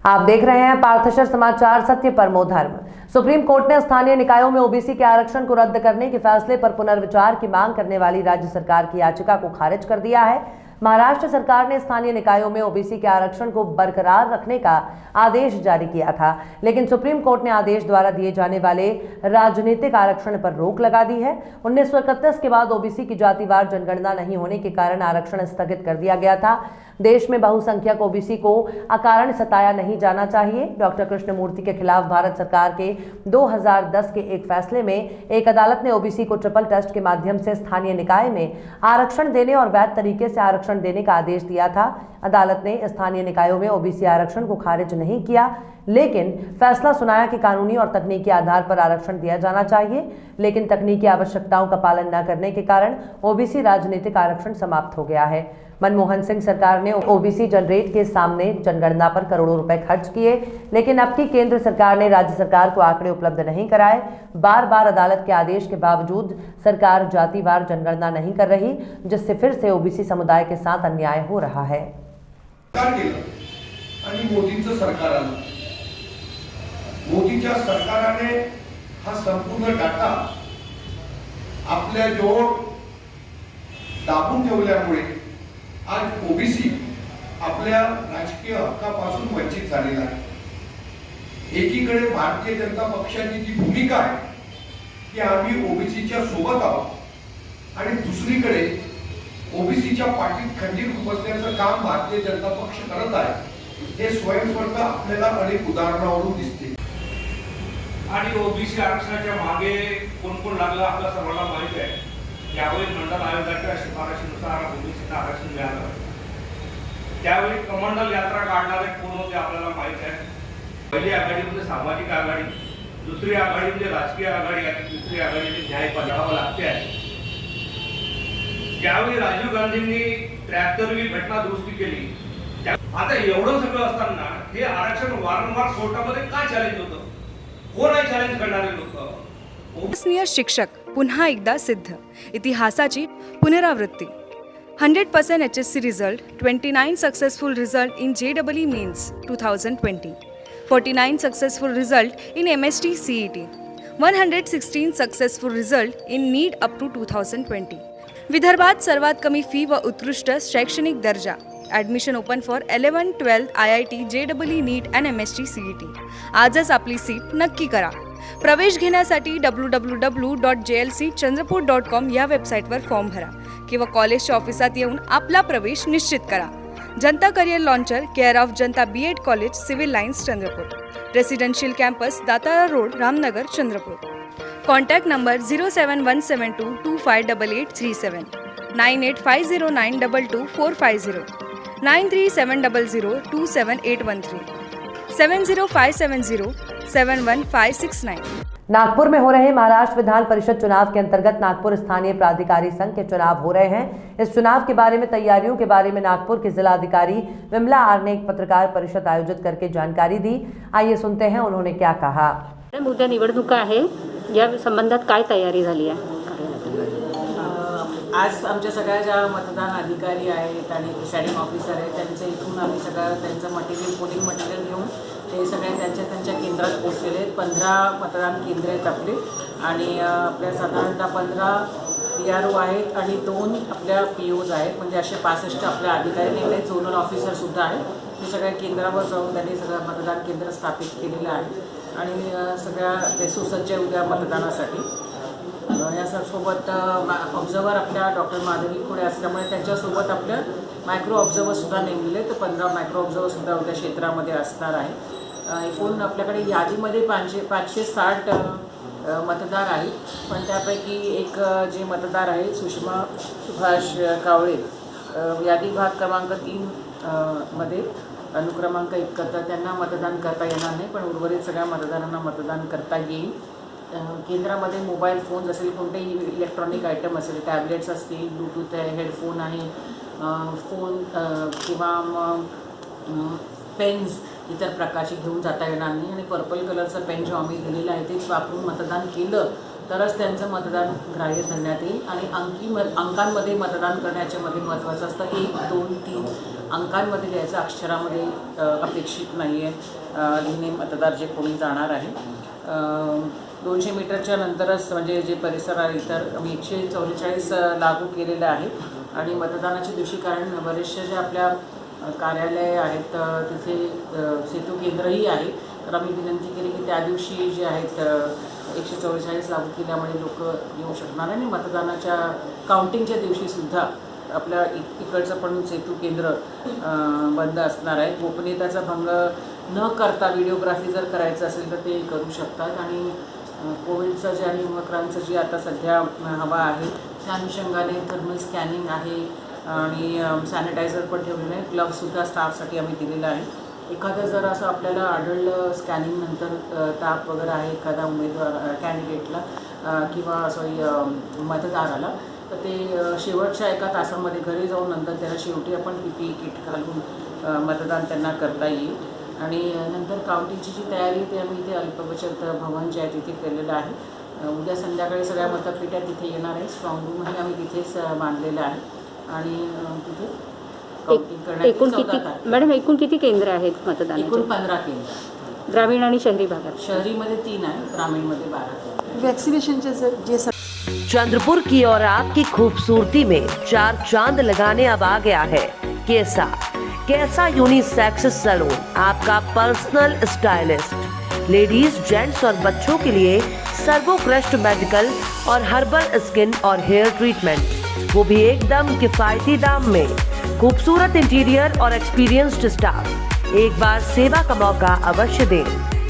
आप देख रहे हैं पार्थशर समाचार, सत्य परमो धर्म। सुप्रीम कोर्ट ने स्थानीय निकायों में ओबीसी के आरक्षण को रद्द करने के फैसले पर पुनर्विचार की मांग करने वाली राज्य सरकार की याचिका को खारिज कर दिया है। महाराष्ट्र सरकार ने स्थानीय निकायों में ओबीसी के आरक्षण को बरकरार रखने का आदेश जारी किया था, लेकिन सुप्रीम कोर्ट ने आदेश द्वारा दिए जाने वाले राजनीतिक आरक्षण पर रोक लगा दी है। 1931 के बाद ओबीसी की जातिवार जनगणना नहीं होने के कारण आरक्षण स्थगित कर दिया गया था। देश में बहुसंख्यक ओबीसी को अकारण सताया नहीं जाना चाहिए। डॉक्टर कृष्णमूर्ति के खिलाफ भारत सरकार के 2010 के एक फैसले में एक अदालत ने ओबीसी को ट्रिपल टेस्ट के माध्यम से स्थानीय निकाय में आरक्षण देने और वैध तरीके से आरक्षण देने का आदेश दिया था। अदालत ने स्थानीय निकायों में ओबीसी आरक्षण को खारिज नहीं किया, लेकिन फैसला सुनाया कि कानूनी और तकनीकी आधार पर आरक्षण दिया जाना चाहिए। लेकिन तकनीकी आवश्यकताओं का पालन न करने के कारण ओबीसी राजनीतिक आरक्षण समाप्त हो गया है। मनमोहन सिंह सरकार ने ओबीसी जनरेट के सामने जनगणना पर करोड़ों रुपए खर्च किए, लेकिन अब की केंद्र सरकार ने राज्य सरकार को आंकड़े उपलब्ध नहीं कराए। बार बार अदालत के आदेश के बावजूद सरकार जातिवार जनगणना नहीं कर रही, जिससे फिर से ओबीसी समुदाय के साथ अन्याय हो रहा है। मोदींचं सरकार आलं, मोदीच्या सरकाराने हा संपूर्ण डाटा आपल्या जवळ दाबून ठेवल्यामुळे आज ओबीसी आपल्या राजकीय हक्कापासून वंचित झालेला आहे। एकीकडे भारतीय जनता पक्षाची जी भूमिका आहे की आम्ही ओबीसीच्या सोबत आहोत आणि दुसरीकडे ओबीसीच्या पाठीत खंजीर खुपसण्याचं काम भारतीय जनता पक्ष करत आहे। हे स्वयंस्फूर्त आपल्याला अनेक उदाहरणावरून दिसते। आणि ओबीसी आरक्षणाच्या मागे कोण कोण लागलं आपल्या सर्वांना माहित आहे। यावेळी मंडल आयोगाच्या शिफारशीनुसार ओबीसीला आरक्षण मिळालं। त्यावेळी कमंडल यात्रा काढणारे कोण होते आपल्याला माहित आहे। पहिली आघाडी म्हणजे सामाजिक आघाडी, दुसरी आघाडी म्हणजे राजकीय आघाडी आणि तिसरी आघाडी म्हणजे न्याय पदावर लागते आहे। ज्यावेळी राजीव गांधींनी 73वी घटना दुरुस्ती केली, आता एवढं सगळं असताना हे आरक्षण वारंवार कोर्टामध्ये का चॅलेंज होतं? कोण आहे चॅलेंज करणारे लोक? विश्वसनीय शिक्षक पुन्हा एकदा सिद्ध, इतिहासाची पुनरावृत्ती। 100% HSC result, 29 successful result in JEE Mains 2020, 49 successful result in MST CET, 116 successful result in NEET up to 2020। विदर्भात सर्वात कमी फी व उत्कृष्ट शैक्षणिक दर्जा। Admission open for 11-12 IIT JEE NEET and MST CET। आजच आपली सीट नक्की करा। प्रवेश घेण्यासाठी www.jlcchandrapur.com या वेबसाईटवर फॉर्म भरा किंवा कॉलेजच्या ऑफिसात येऊन आपला प्रवेश निश्चित करा। Janata career launcher, care of Janata BEd college, civil lines, Chandrapur. Residential campus, Datara road, Ramnagar, Chandrapur. Contact number 07172258837, 9850922450, 9370027813, 7057071569। Nagpur में हो रहे महाराष्ट्र विधान परिषद चुनाव के अंतर्गत नागपुर स्थानीय प्राधिकारी संघ के चुनाव हो रहे हैं। इस चुनाव के बारे में, तैयारियों के बारे में नागपुर के जिला अधिकारी विमला आर ने एक पत्रकार परिषद आयोजित करके जानकारी दी। आइए सुनते हैं उन्होंने क्या कहा। उद्या निवडणुका आहे, या संबंधात काय तयारी झाली आहे? आज आमच्या सगळ्या ज्या मतदान अधिकारी आहेत आणि प्रिसाइडिंग ऑफिसर आहेत त्यांचं इथून आम्ही सगळं त्यांचं मटेरियल, पोलिंग मटेरियल घेऊन ते सगळे त्यांच्या केंद्रात पोहोचलेले आहेत। 15 मतदान केंद्र आहेत आपले आणि आपल्या साधारणतः 15 PRO आहेत आणि 2 आपल्या POs आहेत, म्हणजे असे 65 आपल्या अधिकारी नेमले। झोनल ऑफिसरसुद्धा आहेत। ते सगळ्या केंद्रावर जाऊन त्यांनी सगळं मतदान केंद्र स्थापित केलेलं आहे आणि सगळ्या ते सुसज्ज उद्या मतदानासाठी। यासोबत ऑब्झर्वर आपल्या डॉक्टर माधवी खोडे असल्यामुळे त्यांच्यासोबत आपल्या मायक्रो ऑब्झर्वरसुद्धा नेमलेले, तर 15 मायक्रो ऑब्झर्वरसुद्धा उद्या क्षेत्रामध्ये असणार आहे। एकूण आपल्याकडे यादीमध्ये 560 मतदार आहेत, पण त्यापैकी एक जे मतदार आहेत सुषमा सुभाष कावळे, यादी भाग क्रमांक 3 मध्ये अनुक्रमांक 71, त्यांना मतदान करता येणार नाही, पण उर्वरित सगळ्या मतदारांना मतदान करता येईल। केंद्रामध्ये मोबाईल फोन्स असेल, कोणतेही इलेक्ट्रॉनिक आयटम असेल, टॅबलेट्स असतील, ब्लूटूथ आहे, हेडफोन आहे, फोन किंवा पेन्स इतर प्रकारची घेऊन जाता येणार नाही आणि पर्पल कलरचं पेन जो आम्ही दिलेलं आहे तेच वापरून मतदान केलं तरच त्यांचं मतदान ग्राह्य धरण्यात येईल। आणि अंकांमध्ये मतदान करण्याच्या मध्ये महत्त्वाचं असतं 1, 2, 3 अंकांमध्ये लिहायचं, अक्षरामध्ये अपेक्षित नाही आहे लिहिणे मतदार जे कोणी जाणार आहे. 200 मीटरच्या नंतरच म्हणजे जे परिसर आहे तर आम्ही 144 लागू केलेलं आहे. आणि मतदानाच्या दिवशी कारण बरेचसे जे आपल्या कार्यालय आहेत तिथे सेतू केंद्रही आहे, तर आम्ही विनंती केली की त्या दिवशी जे आहेत 144 लागू केल्यामुळे लोक येऊ शकणार आणि मतदानाच्या काउंटिंगच्या दिवशीसुद्धा आपल्या इकडचं पण सेतू केंद्र बंद असणार आहे. गोपनीयतेचा भंग न करता व्हिडिओग्राफी जर करायचं असेल तर ते करू शकतात. आणि कोविडचं जे आणि उपक्रांचं जी आता सध्या हवा आहे त्या अनुषंगाने थर्मल स्कॅनिंग आहे आणि सॅनिटायझर पण ठेवलेलं आहे. ग्लव्हसुद्धा स्टाफसाठी आम्ही दिलेलं आहे. एखादं जर असं आपल्याला आढळलं स्कॅनिंगनंतर ताप वगैरे आहे एखादा उमेदवार कॅन्डिडेटला किंवा सॉरी मतदाराला, तर ते शेवटच्या एका तासामध्ये घरी जाऊन नंतर त्याला शेवटी आपण PPE किट घालून मतदान त्यांना करता येईल. आणि नंतर काउंटिंगची जी तयारी ते आम्ही इथे अल्पबचत भवन जे आहे तिथे केलेलं आहे. उद्या संध्याकाळी सगळ्या मतपेट्या तिथे येणार आहे. स्ट्रॉंग रूमही आम्ही तिथेच बांधलेलं आहे आणि तिथे काउंटिंग करण्यात एकूण किती मॅडम एकूण किती केंद्र आहेत मतदानाचे? एकूण 15 केंद्र, ग्रामीण आणि शहरी भागात. शहरीमध्ये 3 आहे, ग्रामीणमध्ये 12 केंद्र. वैक्सीनेशनचे जे चंद्रपुर की और आपकी खूबसूरती में 4 चांद लगाने अब आ गया है कैसा यूनिसेक्स सैलून, आपका पर्सनल स्टाइलिस्ट। लेडीज, जेंट्स और बच्चों के लिए सर्वोत्कृष्ट मेडिकल और हर्बल स्किन और हेयर ट्रीटमेंट, वो भी एकदम किफायती दाम में। खूबसूरत इंटीरियर और एक्सपीरियंस्ड स्टाफ। एक बार सेवा का मौका अवश्य दें।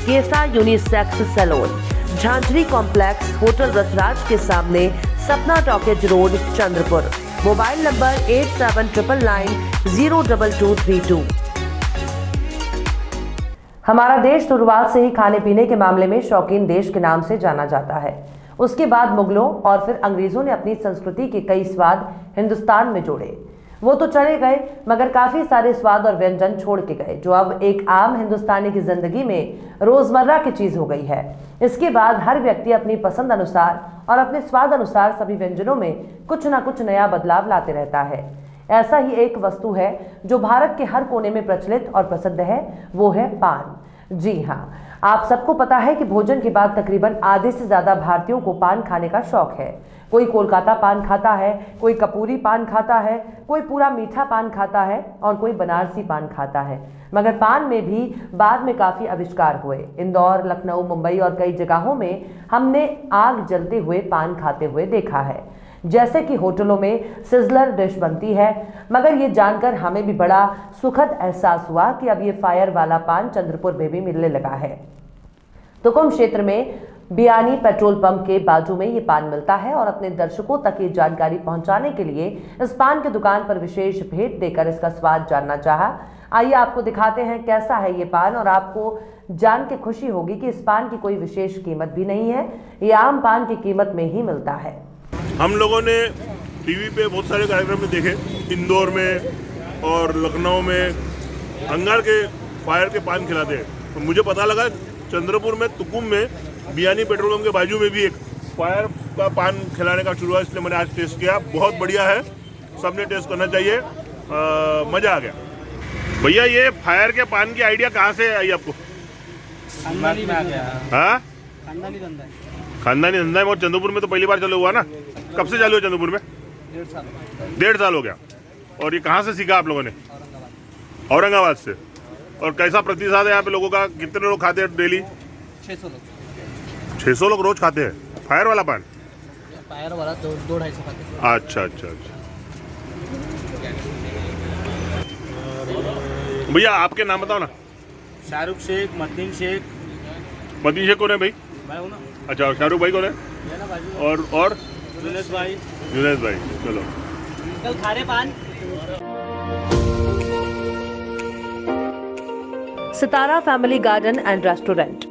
कैसा unisex salon, Jhanjhari complex, hotel Rasraj के सामने, Sapna talkies road, Chandrapur. Mobile number 8799902232। हमारा देश शुरुआत से ही खाने पीने के मामले में शौकीन देश के नाम से जाना जाता है। उसके बाद मुगलों और फिर अंग्रेजों ने अपनी संस्कृति के कई स्वाद हिंदुस्तान में जोड़े। वो तो चले गए, मगर काफी सारे स्वाद और व्यंजन छोड़ के गए, जो अब एक आम हिंदुस्तानी की जिंदगी में रोजमर्रा की चीज हो गई है। इसके बाद हर व्यक्ति अपनी पसंद अनुसार और अपने स्वाद अनुसार सभी व्यंजनों में कुछ ना कुछ नया बदलाव लाते रहता है। ऐसा ही एक वस्तु है जो भारत के हर कोने में प्रचलित और प्रसिद्ध है, वो है पान। जी हाँ, आप सबको पता है कि भोजन के बाद तकरीबन आधे से ज्यादा भारतीयों को पान खाने का शौक है। कोई कोलकाता पान खाता है, कोई कपूरी पान खाता है, कोई पूरा मीठा पान खाता है और कोई बनारसी पान खाता है। मगर पान में भी बाद में काफी आविष्कार हुए। इंदौर, लखनऊ, मुंबई और कई जगहों में हमने आग जलते हुए पान खाते हुए देखा है। जैसे कि होटलों में सिजलर डिश बनती है, मगर ये जानकर हमें भी बड़ा सुखद एहसास हुआ कि अब ये फायर वाला पान चंद्रपुर में भी मिलने लगा है। तुकुम क्षेत्र में बियानी पेट्रोल पंप के बाजू में ये पान मिलता है और अपने दर्शकों तक ये जानकारी पहुंचाने के लिए इस पान की दुकान पर विशेष भेंट देकर इसका स्वाद जानना चाहा। आइए आपको दिखाते हैं कैसा है ये पान, और आपको जान के खुशी होगी कि इस पान की कोई विशेष कीमत भी नहीं है, ये आम पान की कीमत में ही मिलता है। हम लोगों ने टीवी पे बहुत सारे कार्यक्रम में देखे, इंदौर में और लखनऊ में अंगार के फायर के पान खिलाते हैं। तो मुझे पता लगा चंद्रपुर में तुकुम में बियानी पेट्रोल पंप के बाजू में भी एक फायर का पान खिलाने का शुरू हुआ, इसलिए मैंने आज टेस्ट किया। बहुत बढ़िया है, सबने टेस्ट करना चाहिए, मज़ा आ गया। भैया ये फायर के पान की आइडिया कहाँ से आई आपको? खानदानी में आ गया। हाँ, खानदानी धंधा है। खानदानी धंधा है। और चंद्रपुर में तो पहली बार चालू हुआ ना? कब से चालू है चंद्रपुर में? 1.5 साल हो गया। और ये कहाँ से सीखा आप लोगों ने? औरंगाबाद से। और कैसा प्रतिसाद है यहाँ पे लोगों का? कितने लोग खाते हैं डेली? 600 लोग। 600 लोग रोज खाते हैं फायर वाला पान? फायर वाला 2-250 खाते हैं। अच्छा अच्छा अच्छा। भैया आपके नाम बताओ ना। शाहरुख शेख, मतीन शेख। मतीन शेख कौन है भाई? मैं हूँ ना। अच्छा, शाहरुख भाई कौन है? ये ना बाजू। और जुनेद भाई। जुनेद भाई, चलो। कल खा रहे पान। Sitara family garden and restaurant.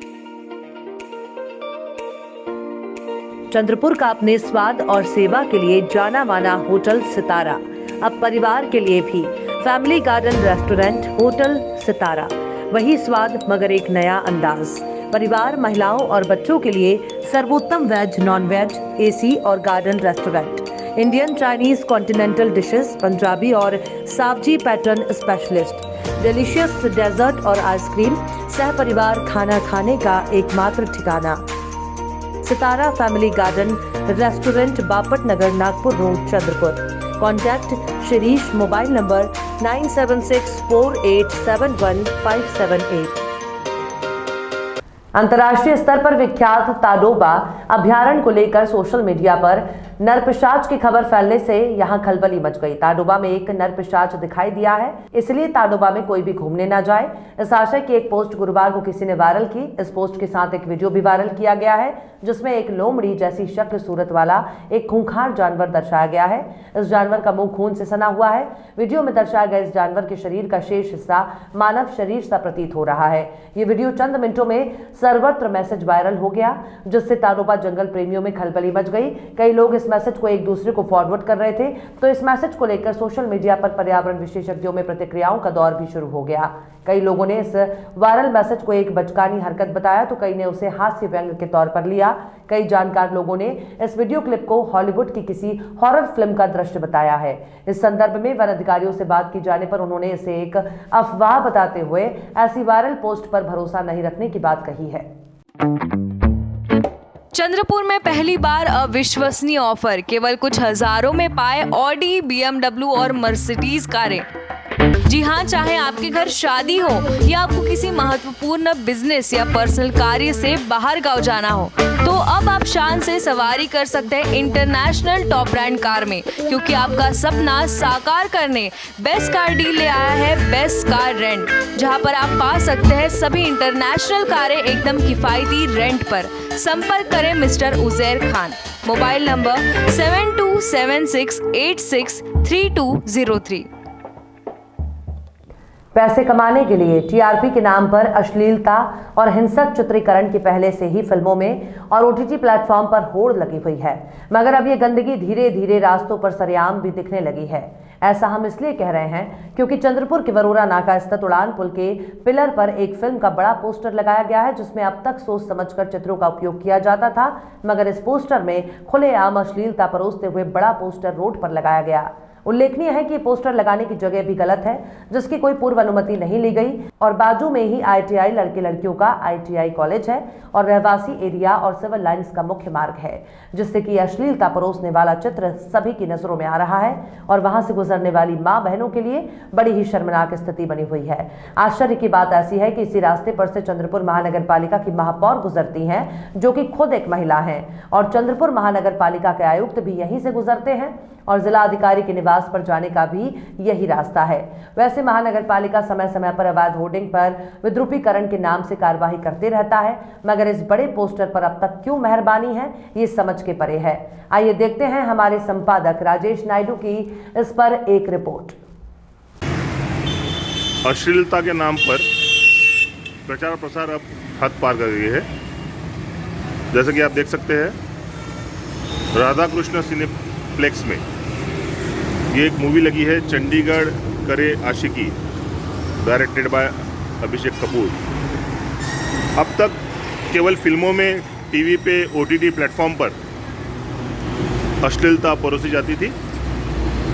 Chandrapur का अपने स्वाद और सेवा के लिए जाना माना होटल सितारा अब परिवार के लिए भी फैमिली गार्डन रेस्टोरेंट होटल सितारा, वही स्वाद मगर एक नया अंदाज। परिवार, महिलाओं और बच्चों के लिए सर्वोत्तम वेज, नॉन वेज, एसी और garden restaurant. Indian Chinese continental dishes, Punjabi और Saoji pattern specialist, delicious dessert और आइसक्रीम, सह परिवार खाना खाने का एकमात्र ठिकाना। Sitara family garden restaurant, Bapat Nagar, Nagpur road, Chandrapur. Contact Shirish, mobile number 9764871578। अंतर्राष्ट्रीय स्तर पर विख्यात ताडोबा अभ्यारण्य को लेकर सोशल मीडिया पर नरपिशाच की खबर फैलने से यहां खलबली मच गई। ताडोबा में एक नरपिशाच दिखाई दिया है, इसलिए ताडोबा में कोई भी घूमने ना जाए। इस आशय की एक पोस्ट गुरुवार को किसी ने वायरल की। इस पोस्ट के साथ एक वीडियो भी वायरल किया गया है, जिसमें एक लोमड़ी जैसी शक्ल सूरत वाला एक खूंखार जानवर दर्शाया गया है। इस जानवर का मुंह खून से सना हुआ है। वीडियो में दर्शाया गया इस जानवर के शरीर का शेष हिस्सा मानव शरीर सा प्रतीत हो रहा है। ये वीडियो चंद मिनटों में सर्वत्र मैसेज वायरल हो गया, जिससे ताडोबा जंगल प्रेमियों में खलबली मच गई। कई लोग इस मैसेज को एक दूसरे को फॉरवर्ड कर रहे थे, तो इस मैसेज को लेकर सोशल मीडिया पर पर्यावरण विशेषज्ञों में प्रतिक्रियाओं का दौर भी शुरू हो गया। कई लोगों ने इस वायरल मैसेज को एक बचकानी हरकत बताया, तो कई ने उसे हास्य व्यंग के तौर पर लिया। कई जानकार लोगों ने इस वीडियो क्लिप को हॉलीवुड की किसी हॉरर फिल्म का दृश्य बताया है। इस संदर्भ में वन अधिकारियों से बात की जाने पर उन्होंने इसे एक अफवाह बताते हुए ऐसी वायरल पोस्ट पर भरोसा नहीं रखने की बात कही है। चंद्रपुर में पहली बार अविश्वसनीय ऑफर, केवल कुछ हजारों में पाए ऑडी, बीएमडब्ल्यू और मर्सिडीज कारें। जी हाँ, चाहे आपके घर शादी हो या आपको किसी महत्वपूर्ण बिजनेस या पर्सनल कार्य से बाहर गांव जाना हो, तो अब आप शान से सवारी कर सकते हैं इंटरनेशनल टॉप ब्रांड कार में, क्योंकि आपका सपना साकार करने बेस्ट कार डील ले आया है बेस्ट कार रेंट, जहां पर आप पा सकते हैं सभी इंटरनेशनल कारें एकदम किफायती रेंट पर। संपर्क करें mister Uzair Khan, mobile number 7276863203। पैसे कमाने के लिए टीआरपी के नाम पर अश्लीलता और हिंसक चित्रीकरण की पहले से ही फिल्मों में और ओटीटी प्लेटफॉर्म पर होड़ लगी हुई है, मगर अब ये गंदगी धीरे धीरे रास्तों पर सरेआम भी दिखने लगी है। ऐसा हम इसलिए कह रहे हैं क्योंकि चंद्रपुर के वरोरा नाका स्थित उड़ान पुल के पिलर पर एक फिल्म का बड़ा पोस्टर लगाया गया है, जिसमें अब तक सोच समझकर चित्रों का उपयोग किया जाता था, मगर इस पोस्टर में खुलेआम अश्लीलता परोसते हुए बड़ा पोस्टर रोड पर लगाया गया। उल्लेखनीय है कि पोस्टर लगाने की जगह भी गलत है, जिसकी कोई पूर्व अनुमति नहीं ली गई, और बाजू में ही आईटीआई लड़के लड़कियों का आईटीआई कॉलेज है और रहवासी एरिया और सिविल लाइंस का मुख्य मार्ग है, जिससे कि अश्लीलता परोसने वाला चित्र सभी की नजरों में आ रहा है और वहां से गुजरने वाली मां बहनों के लिए बड़ी ही शर्मनाक स्थिति बनी हुई है। आश्चर्य की बात ऐसी है कि इसी रास्ते पर से चंद्रपुर महानगर पालिका की महापौर गुजरती हैं, जो कि खुद एक महिला है, और चंद्रपुर महानगर पालिका के आयुक्त भी यहीं से गुजरते हैं और जिला अधिकारी के निवास पर जाने का भी यही रास्ता है। वैसे महानगर पालिका समय समय पर अवैध होर्डिंग पर विद्रुपीकरण के नाम से कार्यवाही करते रहता है, मगर इस बड़े पोस्टर पर अब तक क्यों मेहरबानी है, ये समझ के परे है। आइए देखते हैं हमारे संपादक राजेश नायडू की इस पर एक रिपोर्ट। अश्लीलता के नाम पर प्रचार प्रसार अब हद पार कर गई है। जैसे कि आप देख सकते हैं, राधा कृष्ण सिनेप्लेक्स में ये एक मूवी लगी है, चंडीगढ़ करे आशिकी, डायरेक्टेड बाय अभिषेक कपूर। अब तक केवल फिल्मों में, टीवी पे, ओटीटी प्लेटफॉर्म पर अश्लीलता परोसी जाती थी,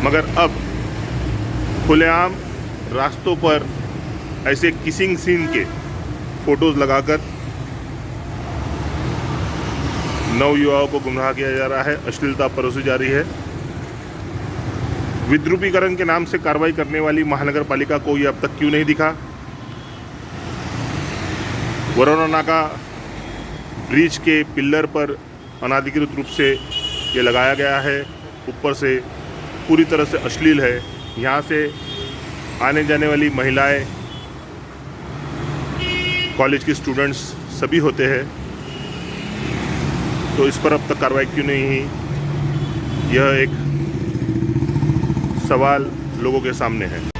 मगर अब खुलेआम रास्तों पर ऐसे किसिंग सीन के फोटोज लगाकर नवयुवाओं को गुमराह किया जा रहा है, अश्लीलता परोसी जा रही है। विद्रुपीकरण के नाम से कार्रवाई करने वाली महानगर पालिका को ये अब तक क्यों नहीं दिखा? वरोरा नाका ब्रिज के पिल्लर पर अनाधिकृत रूप से ये लगाया गया है, ऊपर से पूरी तरह से अश्लील है। यहाँ से आने जाने वाली महिलाएं, कॉलेज के स्टूडेंट्स सभी होते हैं, तो इस पर अब तक कार्रवाई क्यों नहीं हुई, यह एक सवाल लोगों के सामने है।